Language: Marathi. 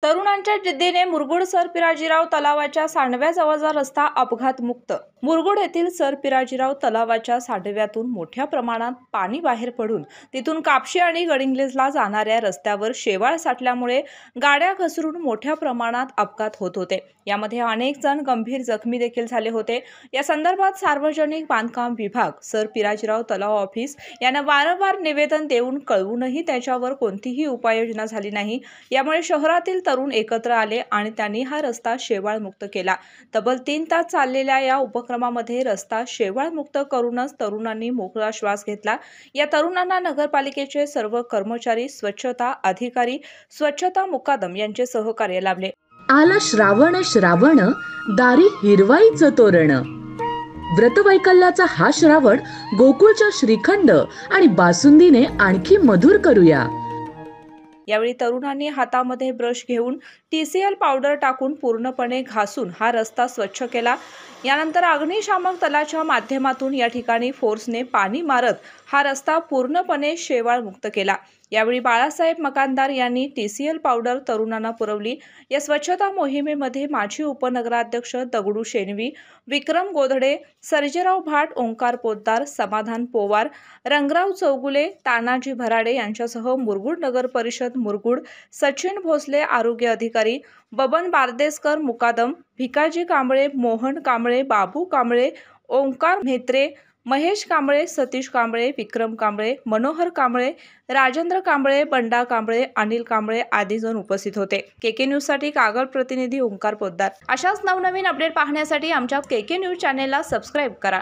तरुणांच्या जिद्दीने मुरगुड सर पिराजीराव तलावाच्या सांडव्याजवळचा रस्ता अपघातमुक्त। मुरगुड येथील सर पिराजीराव तलावाच्या सांडव्यातून मोठ्या प्रमाणात पाणी बाहेर पडून तिथून कापशी आणि गडिंग्लजला जाणाऱ्या रस्त्यावर शेवाळ साठल्यामुळे गाड्या घसरून मोठ्या प्रमाणात अपघात होत होते। यामध्ये अनेक जण गंभीर जखमी देखील झाले होते। या संदर्भात सार्वजनिक बांधकाम विभाग, सर पिराजीराव तलाव ऑफिस यांना वारंवार निवेदन देऊन कळवूनही त्याच्यावर कोणतीही उपाययोजना झाली नाही। यामुळे शहरातील तरुण एकत्र आले आणि त्यांनी हा रस्ता शेवाळमुक्त केला। तब्बल 3 तास चाललेल्या या उपक्रमामध्ये रस्ता शेवाळमुक्त करूनच तरुणांनी मोकळा श्वास घेतला। या तरुणांना नगरपालिकेचे सर्व कर्मचारी, स्वच्छता अधिकारी, स्वच्छता मुकादम यांचे सहकार्य लाभले। आला श्रावण श्रावण, दारी हिरवाईचं तोरण। व्रतवैकल्याचा हा श्रावण गोकुळच्या श्रीखंड आणि बासुंदीने आणखी मधुर करूया। यावेळी तरुणांनी हातामध्ये ब्रश घेऊन TCL पावडर टाकून पूर्णपणे घासून हा रस्ता स्वच्छ केला। यानंतर अग्निशामक दलाच्या माध्यमातून या ठिकाणी फोर्सने पाणी मारत हा रस्ता पूर्णपणे शेवाळमुक्त केला। यावेळी बाळासाहेब मकानदार यांनी TCL पावडर तरुणांना पुरवली। या स्वच्छता मोहिमेमध्ये माजी उपनगराध्यक्ष दगडू शेणवी, विक्रम गोधडे, सर्जेराव भाट, ओंकार पोद्दार, समाधान पोवार, रंगराव चौगुले, तानाजी भराडे यांच्यासह मुरगुड नगर परिषद मुरगुड, सचिन भोसले आरोग्य अधिकारी, बबन बारदेसकर मुकादम, भिकाजी कांबळे, मोहन कांबळे, बाबू कांबळे, ओंकार म्हेत्रे, महेश कांबळे, सतीश कांबळे, विक्रम कांबळे, मनोहर कांबळे, राजेंद्र कांबळे, बंडा कांबळे, अनिल कांबळे आदी जण उपस्थित होते। KK न्यूज साठी कागल प्रतिनिधी ओंकार पोद्दार। अशाच नवनवीन अपडेट पाहण्यासाठी आमच्या KK न्यूज चॅनेलला सबस्क्राइब करा।